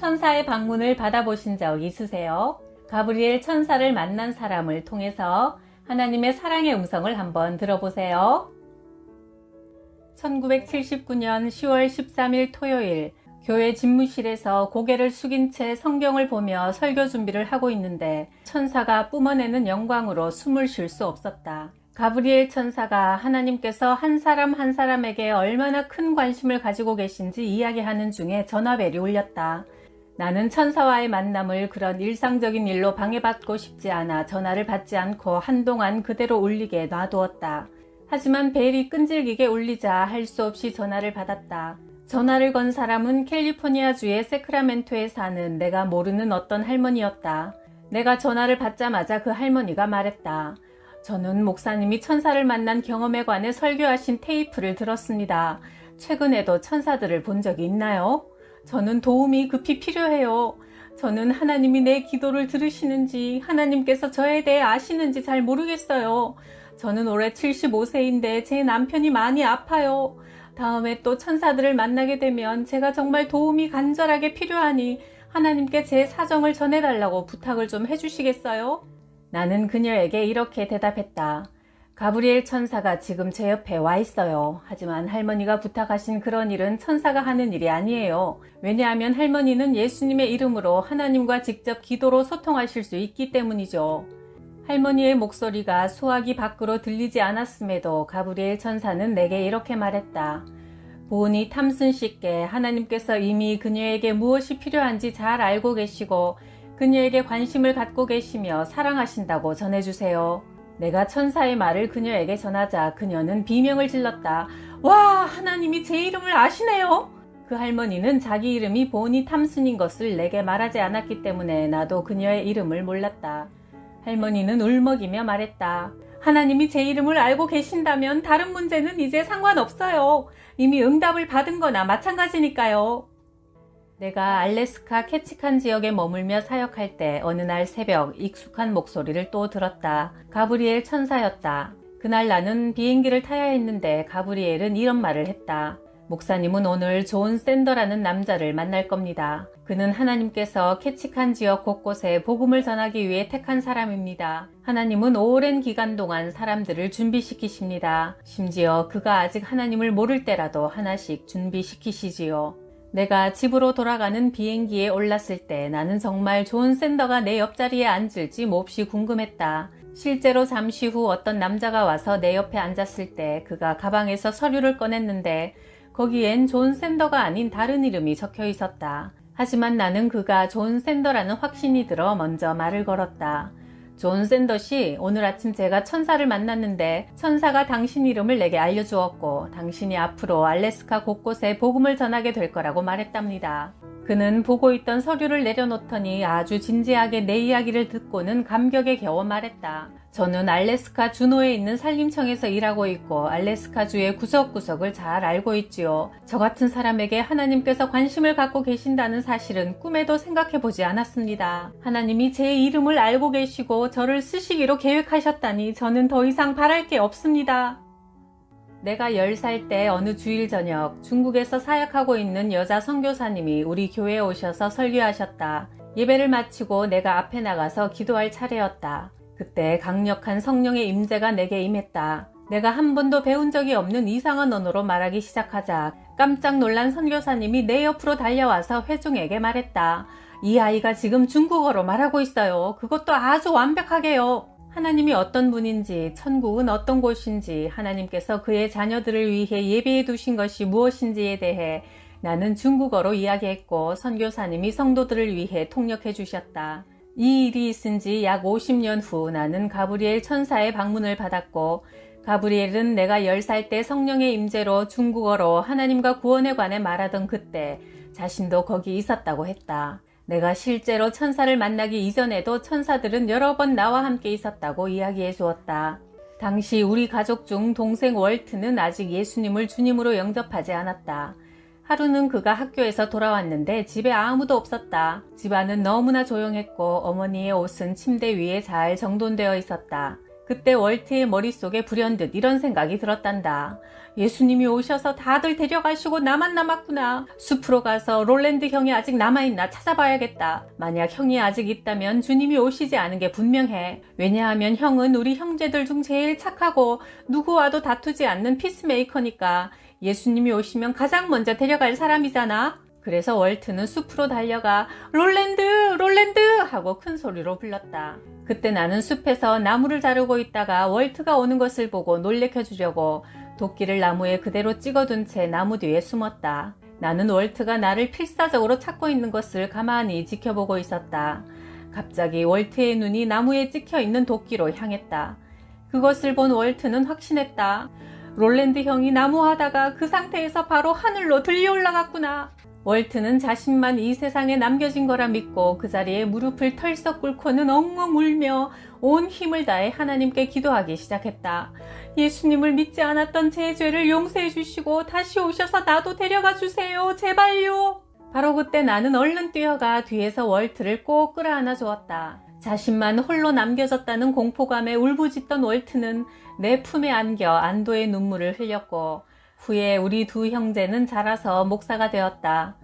천사의 방문을 받아보신 적 있으세요? 가브리엘 천사를 만난 사람을 통해서 하나님의 사랑의 음성을 한번 들어보세요. 1979년 10월 13일 토요일, 교회 집무실에서 고개를 숙인 채 성경을 보며 설교 준비를 하고 있는데 천사가 뿜어내는 영광으로 숨을 쉴 수 없었다. 가브리엘 천사가 하나님께서 한 사람 한 사람에게 얼마나 큰 관심을 가지고 계신지 이야기하는 중에 전화벨이 울렸다. 나는 천사와의 만남을 그런 일상적인 일로 방해받고 싶지 않아 전화를 받지 않고 한동안 그대로 울리게 놔두었다. 하지만 벨이 끈질기게 울리자 할 수 없이 전화를 받았다. 전화를 건 사람은 캘리포니아주의 세크라멘토에 사는 내가 모르는 어떤 할머니였다. 내가 전화를 받자마자 그 할머니가 말했다. 저는 목사님이 천사를 만난 경험에 관해 설교하신 테이프를 들었습니다. 최근에도 천사들을 본 적이 있나요? 저는 도움이 급히 필요해요. 저는 하나님이 내 기도를 들으시는지 하나님께서 저에 대해 아시는지 잘 모르겠어요. 저는 올해 75세인데 제 남편이 많이 아파요. 다음에 또 천사들을 만나게 되면 제가 정말 도움이 간절하게 필요하니 하나님께 제 사정을 전해달라고 부탁을 좀 해주시겠어요? 나는 그녀에게 이렇게 대답했다. 가브리엘 천사가 지금 제 옆에 와 있어요. 하지만 할머니가 부탁하신 그런 일은 천사가 하는 일이 아니에요. 왜냐하면 할머니는 예수님의 이름으로 하나님과 직접 기도로 소통하실 수 있기 때문이죠. 할머니의 목소리가 소화기 밖으로 들리지 않았음에도 가브리엘 천사는 내게 이렇게 말했다. 보은이 탐슨 씨께 하나님께서 이미 그녀에게 무엇이 필요한지 잘 알고 계시고 그녀에게 관심을 갖고 계시며 사랑하신다고 전해주세요. 내가 천사의 말을 그녀에게 전하자 그녀는 비명을 질렀다. 와, 하나님이 제 이름을 아시네요. 그 할머니는 자기 이름이 보니 탐슨인 것을 내게 말하지 않았기 때문에 나도 그녀의 이름을 몰랐다. 할머니는 울먹이며 말했다. 하나님이 제 이름을 알고 계신다면 다른 문제는 이제 상관없어요. 이미 응답을 받은 거나 마찬가지니까요. 내가 알래스카 캐치칸 지역에 머물며 사역할 때 어느 날 새벽 익숙한 목소리를 또 들었다. 가브리엘 천사였다. 그날 나는 비행기를 타야 했는데 가브리엘은 이런 말을 했다. 목사님은 오늘 존 샌더라는 남자를 만날 겁니다. 그는 하나님께서 캐치칸 지역 곳곳에 복음을 전하기 위해 택한 사람입니다. 하나님은 오랜 기간 동안 사람들을 준비시키십니다. 심지어 그가 아직 하나님을 모를 때라도 하나씩 준비시키시지요. 내가 집으로 돌아가는 비행기에 올랐을 때 나는 정말 존 샌더가 내 옆자리에 앉을지 몹시 궁금했다. 실제로 잠시 후 어떤 남자가 와서 내 옆에 앉았을 때 그가 가방에서 서류를 꺼냈는데 거기엔 존 샌더가 아닌 다른 이름이 적혀 있었다. 하지만 나는 그가 존 샌더라는 확신이 들어 먼저 말을 걸었다. 존 샌더 씨, 오늘 아침 제가 천사를 만났는데 천사가 당신 이름을 내게 알려주었고 당신이 앞으로 알래스카 곳곳에 복음을 전하게 될 거라고 말했답니다. 그는 보고 있던 서류를 내려놓더니 아주 진지하게 내 이야기를 듣고는 감격에 겨워 말했다. 저는 알래스카 주노에 있는 산림청에서 일하고 있고 알래스카주의 구석구석을 잘 알고 있지요. 저 같은 사람에게 하나님께서 관심을 갖고 계신다는 사실은 꿈에도 생각해보지 않았습니다. 하나님이 제 이름을 알고 계시고 저를 쓰시기로 계획하셨다니 저는 더 이상 바랄 게 없습니다. 내가 10살 때 어느 주일 저녁 중국에서 사역하고 있는 여자 선교사님이 우리 교회에 오셔서 설교하셨다. 예배를 마치고 내가 앞에 나가서 기도할 차례였다. 그때 강력한 성령의 임재가 내게 임했다. 내가 한 번도 배운 적이 없는 이상한 언어로 말하기 시작하자 깜짝 놀란 선교사님이 내 옆으로 달려와서 회중에게 말했다. 이 아이가 지금 중국어로 말하고 있어요. 그것도 아주 완벽하게요. 하나님이 어떤 분인지, 천국은 어떤 곳인지, 하나님께서 그의 자녀들을 위해 예비해 두신 것이 무엇인지에 대해 나는 중국어로 이야기했고 선교사님이 성도들을 위해 통역해 주셨다. 이 일이 있은 지 약 50년 후 나는 가브리엘 천사의 방문을 받았고 가브리엘은 내가 10살 때 성령의 임재로 중국어로 하나님과 구원에 관해 말하던 그때 자신도 거기 있었다고 했다. 내가 실제로 천사를 만나기 이전에도 천사들은 여러 번 나와 함께 있었다고 이야기해 주었다. 당시 우리 가족 중 동생 월트는 아직 예수님을 주님으로 영접하지 않았다. 하루는 그가 학교에서 돌아왔는데 집에 아무도 없었다. 집안은 너무나 조용했고 어머니의 옷은 침대 위에 잘 정돈되어 있었다. 그때 월트의 머릿속에 불현듯 이런 생각이 들었단다. 예수님이 오셔서 다들 데려가시고 나만 남았구나. 숲으로 가서 롤랜드 형이 아직 남아있나 찾아봐야겠다. 만약 형이 아직 있다면 주님이 오시지 않은 게 분명해. 왜냐하면 형은 우리 형제들 중 제일 착하고 누구와도 다투지 않는 피스메이커니까 예수님이 오시면 가장 먼저 데려갈 사람이잖아. 그래서 월트는 숲으로 달려가 롤랜드! 롤랜드! 하고 큰 소리로 불렀다. 그때 나는 숲에서 나무를 자르고 있다가 월트가 오는 것을 보고 놀래켜주려고 도끼를 나무에 그대로 찍어둔 채 나무 뒤에 숨었다. 나는 월트가 나를 필사적으로 찾고 있는 것을 가만히 지켜보고 있었다. 갑자기 월트의 눈이 나무에 찍혀있는 도끼로 향했다. 그것을 본 월트는 확신했다. 롤랜드 형이 나무하다가 그 상태에서 바로 하늘로 들려 올라갔구나. 월트는 자신만 이 세상에 남겨진 거라 믿고 그 자리에 무릎을 털썩 꿇고는 엉엉 울며 온 힘을 다해 하나님께 기도하기 시작했다. 예수님을 믿지 않았던 제 죄를 용서해 주시고 다시 오셔서 나도 데려가 주세요. 제발요. 바로 그때 나는 얼른 뛰어가 뒤에서 월트를 꼭 끌어안아 주었다. 자신만 홀로 남겨졌다는 공포감에 울부짖던 월트는 내 품에 안겨 안도의 눈물을 흘렸고 후에 우리 두 형제는 자라서 목사가 되었다.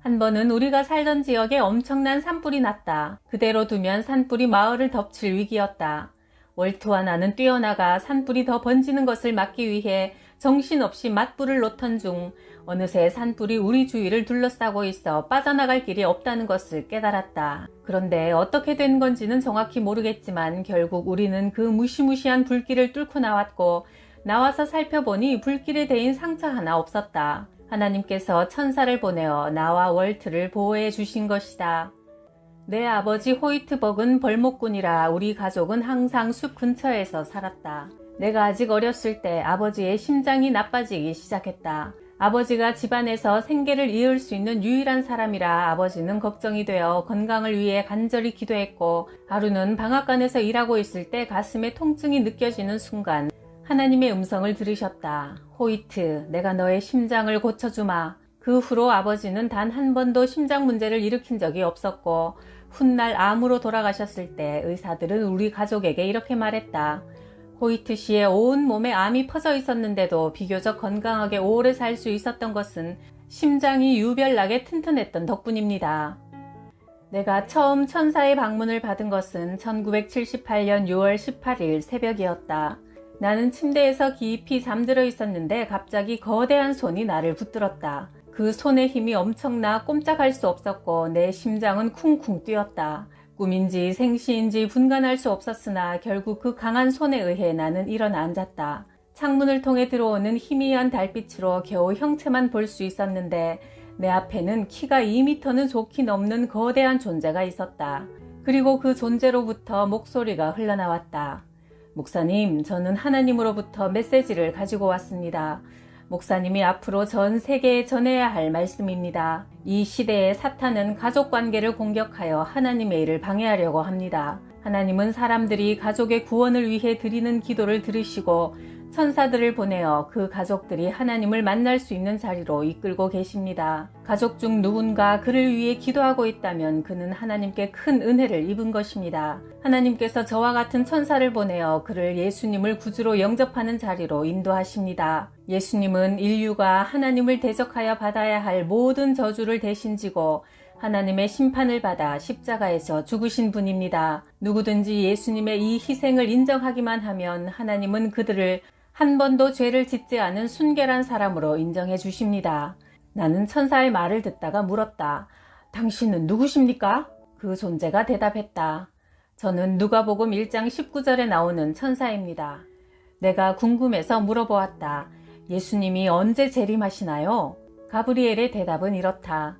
한 번은 우리가 살던 지역에 엄청난 산불이 났다. 그대로 두면 산불이 마을을 덮칠 위기였다. 월트와 나는 뛰어나가 산불이 더 번지는 것을 막기 위해 정신없이 맞불을 놓던 중 어느새 산불이 우리 주위를 둘러싸고 있어 빠져나갈 길이 없다는 것을 깨달았다. 그런데 어떻게 된 건지는 정확히 모르겠지만 결국 우리는 그 무시무시한 불길을 뚫고 나왔고 나와서 살펴보니 불길에 대인 상처 하나 없었다. 하나님께서 천사를 보내어 나와 월트를 보호해 주신 것이다. 내 아버지 호이트벅은 벌목꾼이라 우리 가족은 항상 숲 근처에서 살았다. 내가 아직 어렸을 때 아버지의 심장이 나빠지기 시작했다. 아버지가 집안에서 생계를 이을 수 있는 유일한 사람이라 아버지는 걱정이 되어 건강을 위해 간절히 기도했고 하루는 방앗간에서 일하고 있을 때 가슴에 통증이 느껴지는 순간 하나님의 음성을 들으셨다. 호이트, 내가 너의 심장을 고쳐주마. 그 후로 아버지는 단 한 번도 심장 문제를 일으킨 적이 없었고 훗날 암으로 돌아가셨을 때 의사들은 우리 가족에게 이렇게 말했다. 호이트 씨의 온 몸에 암이 퍼져 있었는데도 비교적 건강하게 오래 살 수 있었던 것은 심장이 유별나게 튼튼했던 덕분입니다. 내가 처음 천사의 방문을 받은 것은 1978년 6월 18일 새벽이었다. 나는 침대에서 깊이 잠들어 있었는데 갑자기 거대한 손이 나를 붙들었다. 그 손의 힘이 엄청나 꼼짝할 수 없었고 내 심장은 쿵쿵 뛰었다. 꿈인지 생시인지 분간할 수 없었으나 결국 그 강한 손에 의해 나는 일어나 앉았다. 창문을 통해 들어오는 희미한 달빛으로 겨우 형체만 볼 수 있었는데 내 앞에는 키가 2m는 좋게 넘는 거대한 존재가 있었다. 그리고 그 존재로부터 목소리가 흘러나왔다. 목사님, 저는 하나님으로부터 메시지를 가지고 왔습니다. 목사님이 앞으로 전 세계에 전해야 할 말씀입니다. 이 시대에 사탄은 가족관계를 공격하여 하나님의 일을 방해하려고 합니다. 하나님은 사람들이 가족의 구원을 위해 드리는 기도를 들으시고 천사들을 보내어 그 가족들이 하나님을 만날 수 있는 자리로 이끌고 계십니다. 가족 중 누군가 그를 위해 기도하고 있다면 그는 하나님께 큰 은혜를 입은 것입니다. 하나님께서 저와 같은 천사를 보내어 그를 예수님을 구주로 영접하는 자리로 인도하십니다. 예수님은 인류가 하나님을 대적하여 받아야 할 모든 저주를 대신 지고 하나님의 심판을 받아 십자가에서 죽으신 분입니다. 누구든지 예수님의 이 희생을 인정하기만 하면 하나님은 그들을 한 번도 죄를 짓지 않은 순결한 사람으로 인정해 주십니다. 나는 천사의 말을 듣다가 물었다. 당신은 누구십니까? 그 존재가 대답했다. 저는 누가복음 1장 19절에 나오는 천사입니다. 내가 궁금해서 물어보았다. 예수님이 언제 재림하시나요? 가브리엘의 대답은 이렇다.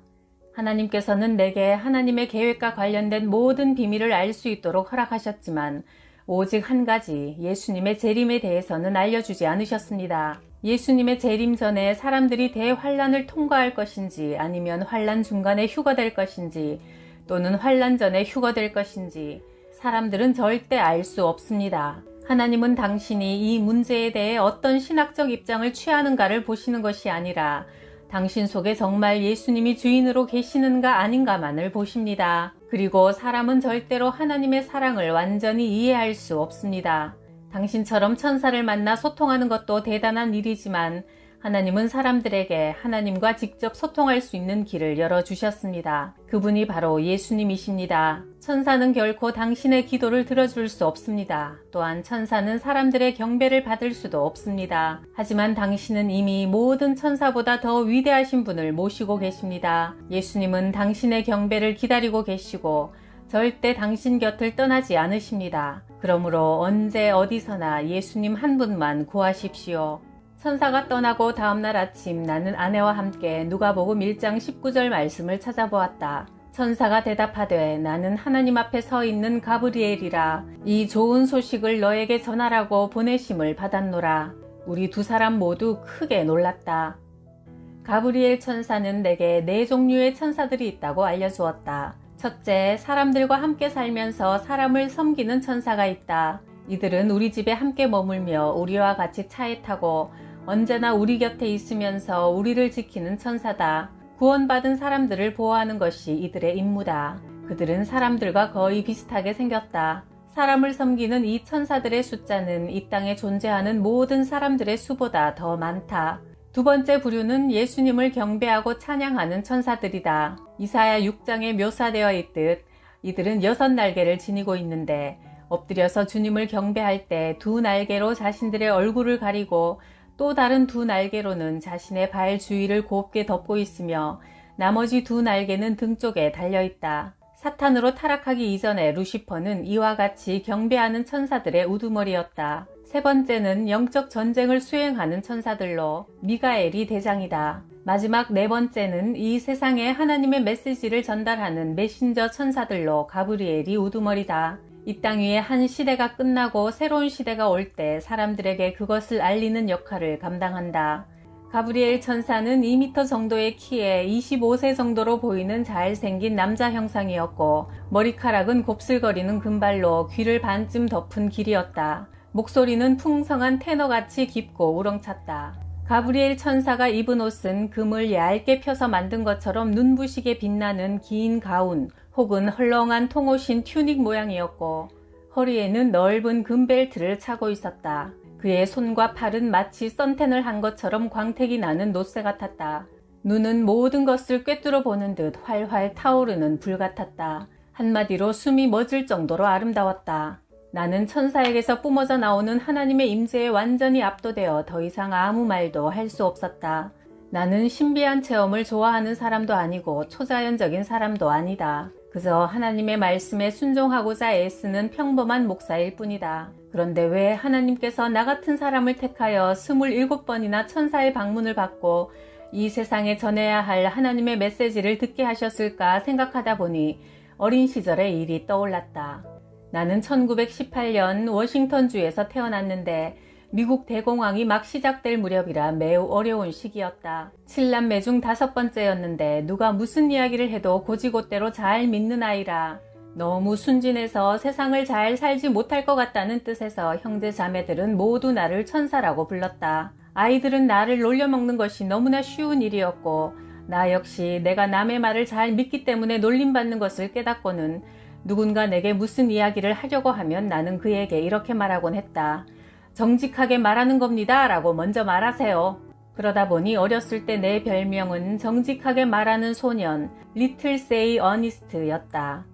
하나님께서는 내게 하나님의 계획과 관련된 모든 비밀을 알 수 있도록 허락하셨지만 오직 한 가지 예수님의 재림에 대해서는 알려주지 않으셨습니다. 예수님의 재림 전에 사람들이 대환란을 통과할 것인지 아니면 환란 중간에 휴거될 것인지 또는 환란 전에 휴거될 것인지 사람들은 절대 알 수 없습니다. 하나님은 당신이 이 문제에 대해 어떤 신학적 입장을 취하는가를 보시는 것이 아니라 당신 속에 정말 예수님이 주인으로 계시는가 아닌가만을 보십니다. 그리고 사람은 절대로 하나님의 사랑을 완전히 이해할 수 없습니다. 당신처럼 천사를 만나 소통하는 것도 대단한 일이지만 하나님은 사람들에게 하나님과 직접 소통할 수 있는 길을 열어주셨습니다. 그분이 바로 예수님이십니다. 천사는 결코 당신의 기도를 들어줄 수 없습니다. 또한 천사는 사람들의 경배를 받을 수도 없습니다. 하지만 당신은 이미 모든 천사보다 더 위대하신 분을 모시고 계십니다. 예수님은 당신의 경배를 기다리고 계시고 절대 당신 곁을 떠나지 않으십니다. 그러므로 언제 어디서나 예수님 한 분만 구하십시오. 천사가 떠나고 다음날 아침 나는 아내와 함께 누가복음 1장 19절 말씀을 찾아보았다. 천사가 대답하되 나는 하나님 앞에 서 있는 가브리엘이라. 이 좋은 소식을 너에게 전하라고 보내심을 받았노라. 우리 두 사람 모두 크게 놀랐다. 가브리엘 천사는 내게 4종류의 천사들이 있다고 알려주었다. 첫째, 사람들과 함께 살면서 사람을 섬기는 천사가 있다. 이들은 우리 집에 함께 머물며 우리와 같이 차에 타고 언제나 우리 곁에 있으면서 우리를 지키는 천사다. 구원받은 사람들을 보호하는 것이 이들의 임무다. 그들은 사람들과 거의 비슷하게 생겼다. 사람을 섬기는 이 천사들의 숫자는 이 땅에 존재하는 모든 사람들의 수보다 더 많다. 두 번째 부류는 예수님을 경배하고 찬양하는 천사들이다. 이사야 6장에 묘사되어 있듯 이들은 6날개를 지니고 있는데 엎드려서 주님을 경배할 때 2날개로 자신들의 얼굴을 가리고 또 다른 2날개로는 자신의 발 주위를 곱게 덮고 있으며 나머지 2날개는 등 쪽에 달려있다. 사탄으로 타락하기 이전에 루시퍼는 이와 같이 경배하는 천사들의 우두머리였다. 세 번째는 영적 전쟁을 수행하는 천사들로 미가엘이 대장이다. 마지막 4번째는 이 세상에 하나님의 메시지를 전달하는 메신저 천사들로 가브리엘이 우두머리다. 이 땅 위에 한 시대가 끝나고 새로운 시대가 올 때 사람들에게 그것을 알리는 역할을 감당한다. 가브리엘 천사는 2m 정도의 키에 25세 정도로 보이는 잘생긴 남자 형상이었고 머리카락은 곱슬거리는 금발로 귀를 반쯤 덮은 길이었다. 목소리는 풍성한 테너같이 깊고 우렁찼다. 가브리엘 천사가 입은 옷은 금을 얇게 펴서 만든 것처럼 눈부시게 빛나는 긴 가운 혹은 헐렁한 통옷인 튜닉 모양이었고 허리에는 넓은 금벨트를 차고 있었다. 그의 손과 팔은 마치 선텐을 한 것처럼 광택이 나는 노쇠 같았다. 눈은 모든 것을 꿰뚫어 보는 듯 활활 타오르는 불 같았다. 한마디로 숨이 멎을 정도로 아름다웠다. 나는 천사에게서 뿜어져 나오는 하나님의 임재에 완전히 압도되어 더 이상 아무 말도 할 수 없었다. 나는 신비한 체험을 좋아하는 사람도 아니고 초자연적인 사람도 아니다. 그저 하나님의 말씀에 순종하고자 애쓰는 평범한 목사일 뿐이다. 그런데 왜 하나님께서 나 같은 사람을 택하여 27번이나 천사의 방문을 받고 이 세상에 전해야 할 하나님의 메시지를 듣게 하셨을까 생각하다 보니 어린 시절의 일이 떠올랐다. 나는 1918년 워싱턴주에서 태어났는데 미국 대공황이 막 시작될 무렵이라 매우 어려운 시기였다. 7남매 중 5번째였는데 누가 무슨 이야기를 해도 고지고대로 잘 믿는 아이라 너무 순진해서 세상을 잘 살지 못할 것 같다는 뜻에서 형제 자매들은 모두 나를 천사라고 불렀다. 아이들은 나를 놀려먹는 것이 너무나 쉬운 일이었고 나 역시 내가 남의 말을 잘 믿기 때문에 놀림받는 것을 깨닫고는 누군가 내게 무슨 이야기를 하려고 하면 나는 그에게 이렇게 말하곤 했다. 정직하게 말하는 겁니다 라고 먼저 말하세요. 그러다 보니 어렸을 때 내 별명은 정직하게 말하는 소년 리틀 세이 어니스트였다.